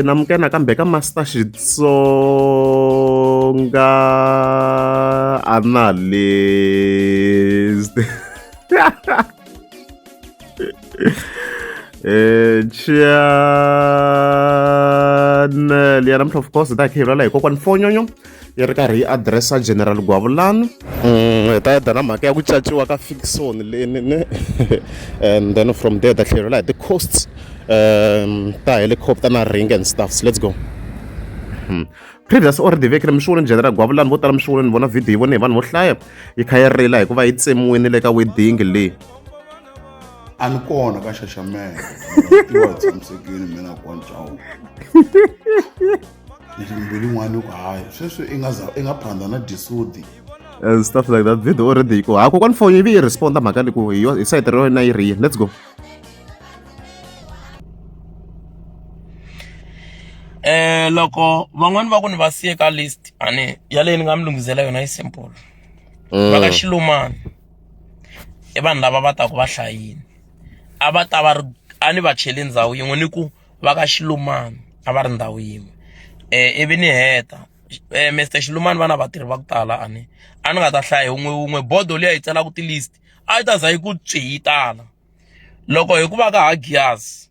namukela nakambe ka Master Xitsonga analyst. Channel ya namuntlha of course hi ta khivela hi kokwani Fonyonyo yi ri karhi yi addressa General Gwavulani. Hi ta yeta na mhaka ya ku caciwa ka Fikson leni and then from there ta tlhelela hi ti-coasts ta helicopter na ring and stuffs. Let's go. Previous already vekile mi swivuleni General Gwavulani vo tala mi swivuleni vona video yi vone hi vanhu vo hlaya yi kha yi rila hikuva yi tsemiwini le ka wedding leyi. A ni kona ka xaxamela tiva tshamisekile mina kwancawu lexi mbili n'wana ku hayi sweswi i nga phanda na disudi and stuff like that. Video already ko ha kokwani Fonyo yi responda mhaka leyi ku hi site ro na yi ri. Let's go. Loko van'wani va ku ni va siye ka list ani ya leyi ni nga mi lunghisela yona yi simple. Va ka Xilumani i vanhu lava va ta ku va hlayini a va ta va ri a ni va chele ndhawu yin'we ni ku va ka Xilumani a va ri ndhawu yin'we. Ivi ni heta Mr Xilumani va na vatirhi va ku tala a ni nga ta hlaya un'we bodo leyi yi tsalaka ti-list a yi ta za yi ku yi tala. Loko hi ku va ka Hagias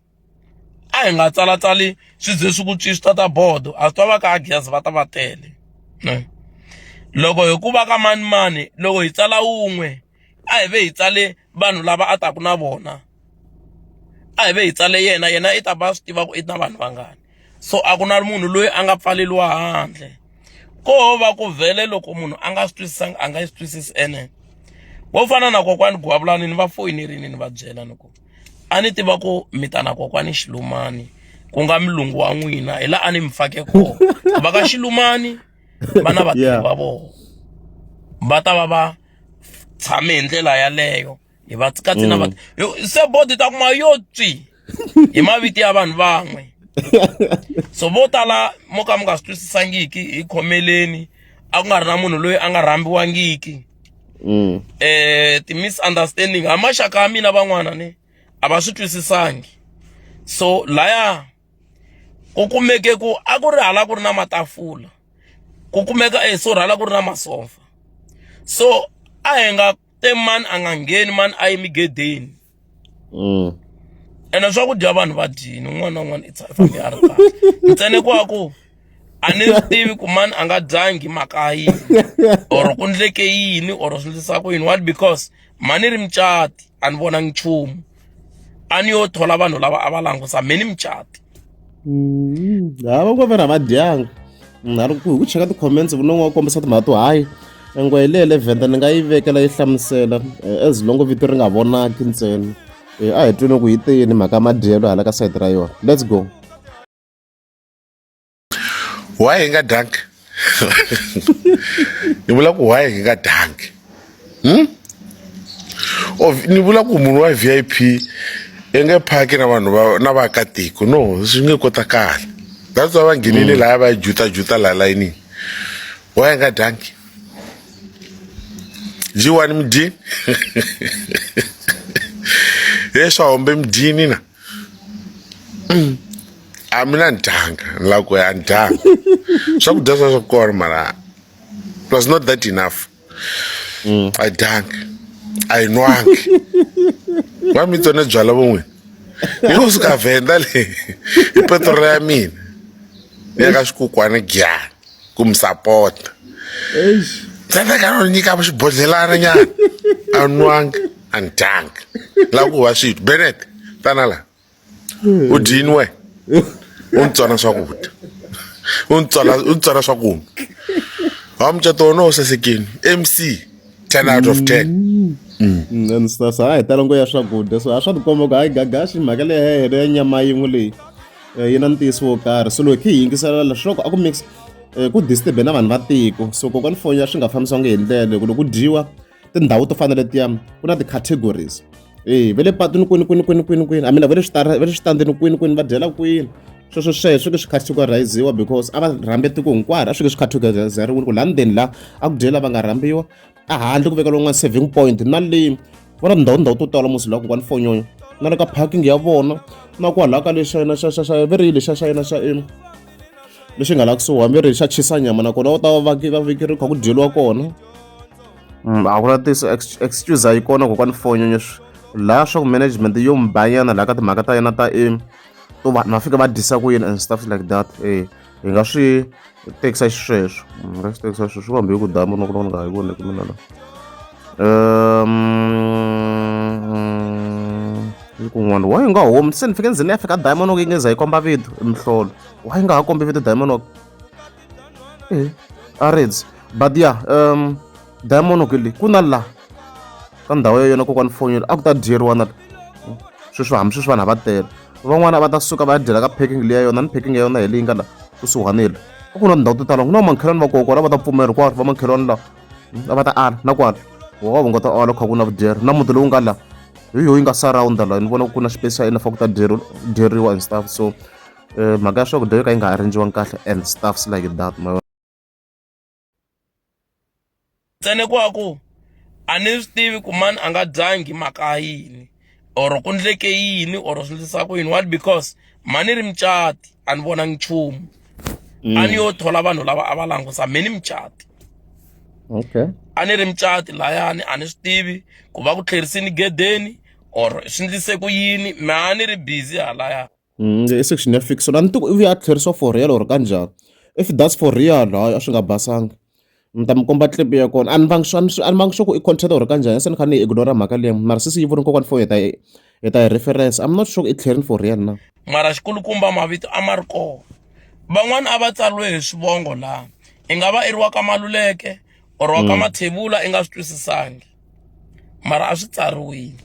a hi nga tsalatsali swi ze swi ku swi ta bodo a swi ta va ka Hagias va ta va tele. Loko hi ku va ka Manimani loko hi tsala un'we a hi ve hi tsale vanhu lava a taku na vona a hi ve hi tsale yena i ta va swi tiva ku i na vanhu vangani. So a ku na munhu loyi a nga pfaleliwa handle ko va ku vhele loko munhu a nga swi twisisanga a nga swi twisisi ene wo fana na kokwani Gwavulani ni va foyinerini ni va byela ni ku a ni tiva ku mi ta na kokwani Xilumani ku nga milungu wa n'wina hi la a ni mi fake kona va ka Xilumani va na vatirhi va vona va ta va tshame hi ndlela yaleyo hi va katsi na se bodi ta kuma yo twi hi maviti ya vanhu van'we. So vo tala mo ka mi nga swi twisisangiki hi khomeleni a ku nga ri na munhu loyi a nga rhambiwangiki. Ti-misunderstanding a maxaka ya mina van'wana ni a va swi twisisangi. So laya ku kumeke ku a ku ri hala ku ri na matafula ku kumeka so hala ku ri na masofa. So a hi nga te mani a nga ngheni mani a yi migedeni ene swakudya vanhu va dyini un'wana na un'wana i fambe a ri kahle ntsene ku va ku a ni swi tivi ku mani a nga dyangi mhaka yini or ku ndleke yini or swi endlisa ku yini. What? Because mani ri mucati a ni vonangi nchumu a ni yo thola vanhu lava a va langusa me ni mucati. Va ku va va dyanga na ri ku cheka ti-comments vun'wana wa kombisa timhaka to hayi engwe hi leyi vhenda ni nga yi vekela yi hlamusela as long vito ri nga vonaki ntsena a hi twini ku yi tini mhaka madyelo hala ka site ra yona. Let's go. why hi nga danki ni vula ku why hi nga danki ni vula ku munhu wa VIP i nge phaki na vanhu na vaakatiko no swi nge kotakali. That's why va nghenile laya va juta la layinini. Why hi nga danki jiwani mdini leswa hombe mdini na a mina ndanga la ku ya ndanga swakudya swa kona mara it was not that enough. I danga a hi nwangi wa mi tsone byala von'wini hi ku suka vhenda le hi petrol ya mina ni ya ka xikukwana gyani ku mi sapota tsandzeka no nyika xibodhlelana nyana a nwanga a ndanga la ku va swilo Bennett tana la u dyini we u ntsona swakudya u ntsona swakudya wa mucato no sasekini MC 10 out of 10. And stuff hayi tala ngo ya swakudya so a swa tikomba ku hayi gagashi mhaka leyi hehele ya nyama yin'we leyi yi na ntiyiso wo karhi. So loko hi yingisela leswaku a ku mix ku disturb na vanhu va tiko. So kokwani Fonyo swi nga fambisanga hi ndlela loko ku dyiwa tindhawu to fana letiya ku na ti-categories ve le patwini kwini I mean ve le xitandini kwini va dyela kwini sweswo swi ke swi categoriziwa because a va rhambe tiko hinkwaro a swi ke swi categorizeriwile ku laha ndzeni la a ku dyela va nga rhambiwa a handle ku vekela un'wana saving point na leyi vona ndhawu to tala musi loko kokwani Fonyo na le ka parking ya vona na kwalaha ka lexayina xa veri lexa xa yena xa lexi nga la kusuhi veri xa chisa nyama nakona va ta va vekeriwa kha ku dyeliwa kona. A ku na excuse a yi kona kokwani Fonyo laha swa ku management yo mi banyana laha ka timhaka ta yena ta to va fika va dyisa ku yini and stuff like that. Hi nga swi tekisa xisweswo hi nga swi tekisa sweswo swi vambe hi ku Diamond ku nga ha yi voneki mina la kun'wana wa yi nga homi se ni fike ndzeni ya fika Diamond yi nge za yi komba vito mihlolo wa yi nga ha kombi vito Diamond a reds but yeah Diamond le ku na la ka ndhawu ya yona kokwani Fonyo a ku ta dyeriwa na sweswi hambi sweswi vanhu va tele van'wana va ta suka va ya dyela ka parking leyi ya yona ni parking ya yona hi leyi nga la kusuhanile a ku na tindhawu to tala ku na makhelwani va kokwana va ta pfumela kwalo va makhelwani la va ta ala na kwalo wa va nga ta ala kha ku na vudyeri na muti lowu nga la hi yoho yi nga surround la ni vona ku na space ya enough ku ta dyeriwa and stuff so mhaka ya swakudya yo ka yi nga arrangiwangi kahle and stuffs like that ntsene kwaku a ni swi tivi ku mani a nga dyangi mhaka yini or ku ndleke yini or swi endlisa ku yini what because mani ri mucati a ni vonangi nchumu a ni yo thola vanhu lava a va langusa me ni mucati okay a ni ri mucati layani a ni swi tivi ku va ku tlherisini gedeni or swi endlise ku yini me a ni ri busy halaya i section ya fix na ni tiku ivi a tlherisiwa for real or kanjhani if that's for real hayi a swi nga basanga ni ta mi komba clip ya kona a ni vangi sure ku i content or kanjhani se ni kha ni ignora mhaka leyi mara sisi yi voni kokwani Fonyo hi ta hi reference I'm not sure i tlherini for real na mara xikulukumba mavito a ma ri kona van'wani a va tsariwe hi swivongo laha i nga va i ri wa ka Maluleke or wa ka Mathebula i nga swi twisisangi mara a swi tsariwile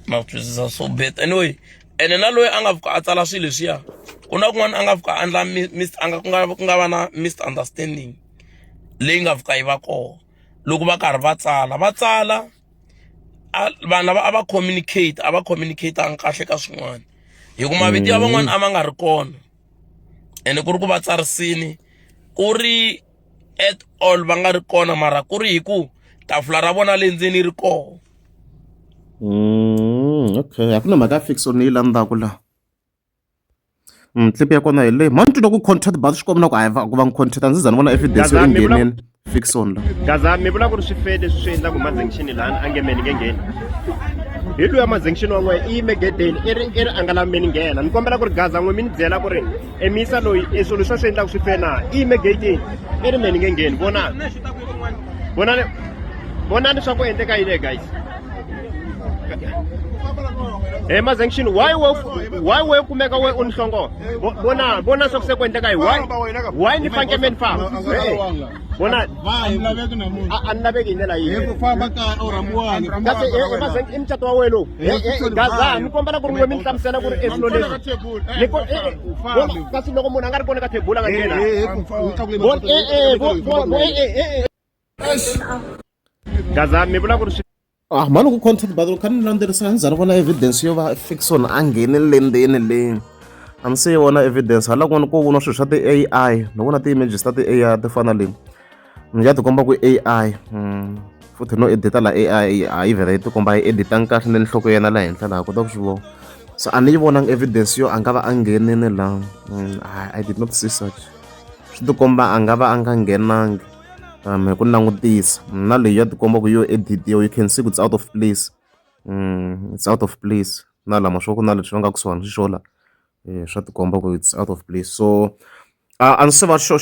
na swi twisisa so bet anyway ene na loyi a nga fika a tsala swilo leswiya ku na kun'wana a nga fika andla ku nga va na misunderstanding leyi nga fika yi va kona loko va karhi va tsala vanhu lava a va communicateanga kahle ka swin'wana hi ku mavito ya van'wana a ma nga ri kona ene ku ri ku va tsarisini ku ri at all va nga ri kona mara ku ri hi ku tafula ra vona le ndzeni ri kona okay a ku na mhaka fix ni yi landzaka laha clip ya kona hi leyi mani twa ku content but swi komba ku hayi ku va ni content a ndzi za ni vona evidence yo ngheneni fix on la gaza mi vula ku ri swifede leswi swi endlaku mazengixini lani a nge me ni nge ngheni hi luya mazengixini wa n'we i yime gedeni i ri a nga lavi me ni nghena ni kombela ku ri gaza n'we mi ni byela ku ri emisa loyi swilo leswi swi endlaku swi fe na i yime gedeni i ri me ni nge ngheni vonani swa ku endleka yile guys mazengixini why we kumeka we unihlongo bona swa ku se ku endleka hi why ni fanke me ni famba bona a ni laveki hi ndlela yihi kasi i mucato wa wena lowu gaza ni kombela ku ri n'we mi ni hlamusela ku ri swilo leswi kasi loko munhu a nga ri kona ka thebula nga nghena gaza mi vula ku ri mani ku content but kha ni landzelerisa ni za ni vona evidence yo va Fickson a nghenile ndzeni leyi a ni se yi vona evidence hala kun'wana ku vona swilo swa ti-AI ni vona ti-images ta ti-AI ti fana leyi ni ya ti komba ku AI futhi no edita la AI a yi vhela yi ti komba yi editangi kahle ni nhloko yena la henhla laha kota ku swi vona so a ni yi vonangi evidence yo a nga va a nghenile laha I did not see such swi ti komba a nga va a nga nghenangi hi ku langutisa na leyi ya ti komba ku yo edit yo you can see ku it's out of place it's out of place na lama swo ku na leswi va nga kusuhani swi xola swa ti komba ku it's out of place so a ni se va sure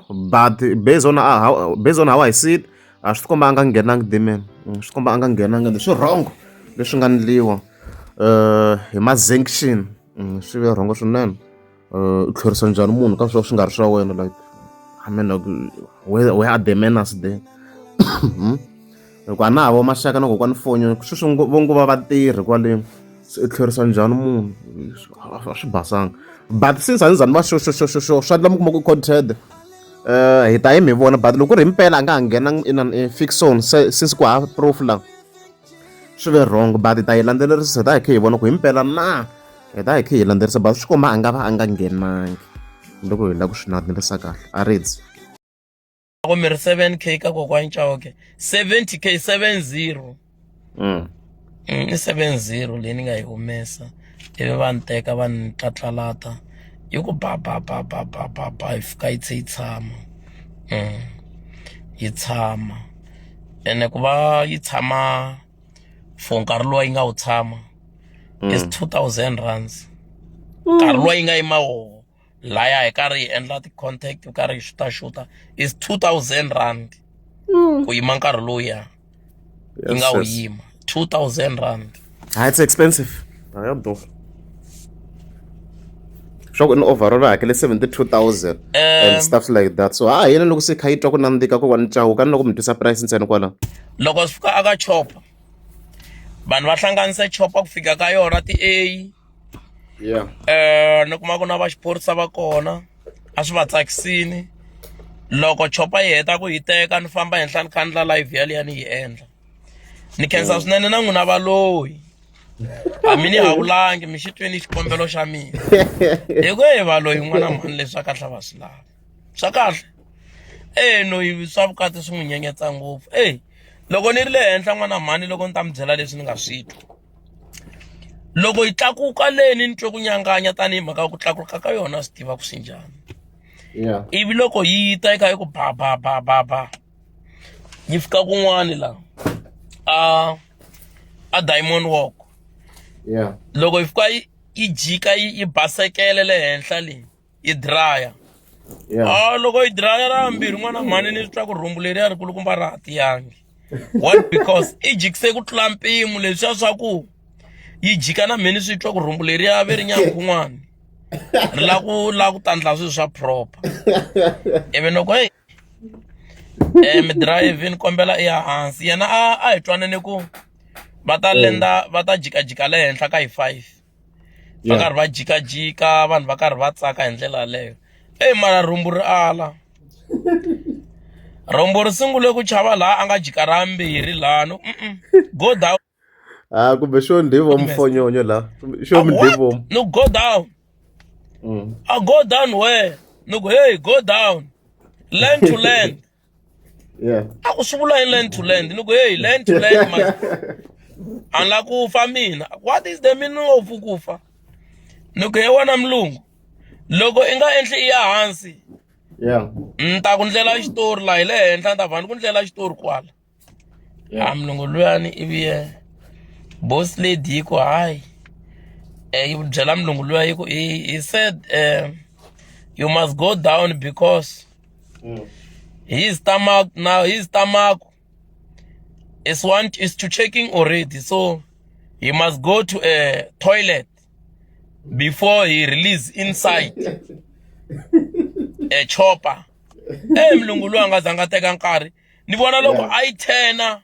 but based on how I see it a swi komba a nga nghenangi demon swi komba a nga nghenangi leswi wrong leswi nga ndliwa hi mazengixini swi ve rhongo swinene u tlherisa njhani munhu ka swi nga ri swa wena like I mean like where are the manners there loko a na havo maxaka na kokwani Fonyo sweswi vo nguva vatirhi kwale i tlherisa njhani munhu a swi basanga but since a ni za ni va sure swa ndla mi kuma ku content hi ta yi mi vona but loko ku ri himpela a nga ha nghena Fickson since ku hava proof la swi ve wrong but hi ta yi landzelerisa hi ta hi kha hi vona ku himpela na hi ta hi kha hi landzelerisa but swi komba a nga va a nga nghenangi loko hi lava ku swi landzelerisa kahle a reds ako mi ri 7k ka kokwani Chauke 70k 70 I 7-0 leyi ni nga yi humesa ivi va ni teka va ni tlatlalata yi ku ba yi fika yi tlhe yi tshama yi tshama ene ku va yi tshama for nkarhi lowu yi nga wu tshama is 2,000 rands nkarhi lowu yi nga yima woho laya hi karhi hi endla ti-contact hi karhi hi xuta is 2,000 rand ku yima nkarhi lowuya yi nga wu yima 2,000 rand. It's expensive. I am doof. Sure, in overall, I can 72,000 and stuff like that. So, yena loko se kha yi twa ku nandzika ko wani cawu kana loko mi twisa price ntsena kwala. Loko swi fika aka chopper vanhu va hlanganisa chopper ku fika ka yona ti-A ni kuma ku na va xiphorisa va kona a swi va tsakisini loko chopper yi heta ku yi teka ni famba henhla ni kha ni la live yaliya ni yi endla ni khensa swinene na n'wina valoyi a mi ni hawulangi mi xi tweni xikombelo xa mina hi ku valoyi n'wana mhani leswi swa kahle va swi lava swa kahle no swa vukati swi n'wi nyenyetsa ngopfu loko ni ri le henhla n'wana mhani loko ni ta mi byela leswi ni nga swi twi loko yi tlakuka leni ni twe ku nyanganya tanihi mhaka ku tlakuka ka yona swi tiva ku swi njhani ivi loko yi ta yi kha yi ku ba yi fika kun'wani laha a Diamond Walk loko yi fika yi jika yi basekele le henhla leyi yi draya loko yi draya ra hambirhi n'wana mhani ni swi twa ku rhumbu leriya ri kulukumba ra ha tiyangi what because i jikise ku tlula mpimo leswiya swa ku yi jika na mheni swi twa ku rhumbu leriya ve ri nyankun'wani ri la ku tandla swilo swa proper ivi loko mi drive ni kombela ya hansi yena a hi twanane ku va ta jikajika le henhla ka hi 5 va karhi va jikajika vanhu va karhi va tsaka hi ndlela yaleyo mara rhumbu ri ala rhumbu ri sungule ku chava laha a nga jika ra mbirhi lano go down kumbe xo ndivo mfonyonyo la xo mdivo no go down go down where no go hey go down land to land aku swi vula hi land to land ni ku hey land to land ma anla kufa mina what is the meaning of kufa ni ku wena mlungu loko i nga endli i ya hansi ni ta ku ndlela xitori la hi le henhla ni ta vhani ku ndlela xitori kwala mlungu luyani ivi boss lady yi ku hayi yi byela mlungu luya yi ku he said you must go down because his stomach is to checking already, so he must go to a toilet before he release inside a chopper. Mlungu luya nga zanga teka nkarhi ni vona loko a yi thena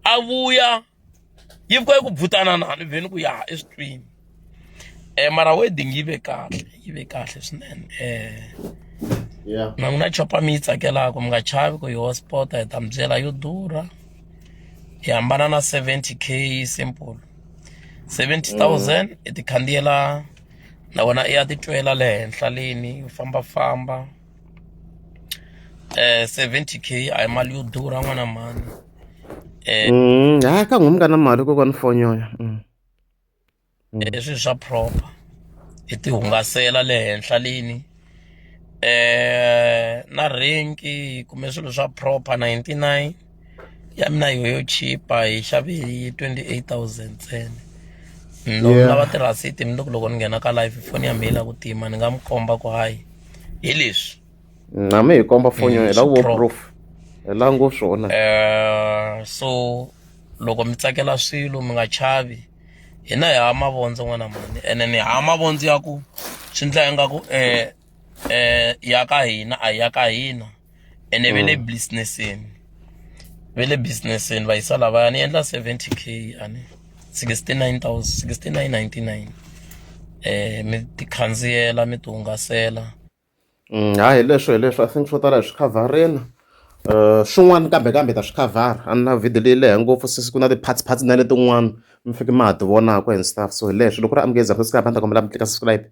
a vuya yi fika ku bvutana na ni vheni ku ya eswitwini mara wedding yi ve kahle swinene na n'wina chopper mi yi tsakelaka mi nga chavi ku hi hotspot hi ta mi byela yo durha hi hambana na 70K simple 70,000 i ti khandziyela na wona i ya titwela le henhla leni u fambafamba 70K a hi mali yo durha n'wana mani ka n'wi mi nga na mali ko ni fonyoya swilo swa proper i ti hungasela le henhla leni na renki kume swilo swa proper 99 ya mina yoyo chipa hi xave hi 28,000 ntsena no lava tirhasiti mi loko ni nghena ka live foni ya mhila ku tima ni nga mi komba ku hayi hi leswi na mi hi komba foni ya la proof la ngo swona so loko mi tsakela swilo mi nga chavi hina hi ha mavondzo n'wana mani ene ni ha mavondzo ya ku swi ndla ingaku ya ka hina a ya ka hina ene ve le businessini va yisa lavaya ni endla 70K ani 69,99 mi ti khandziyela mi ti hungasela hi leswo I think swo tala hi swi khavarina swin'wana kambe ta swi khavara a ni na video leyi lehe ngopfu sesi ku na ti-parts na letin'wana mi fike ma ha ti vonaka and stuff so hi leswo loko ri amukeza subscribe a ni ta kombela mi tlika subscribe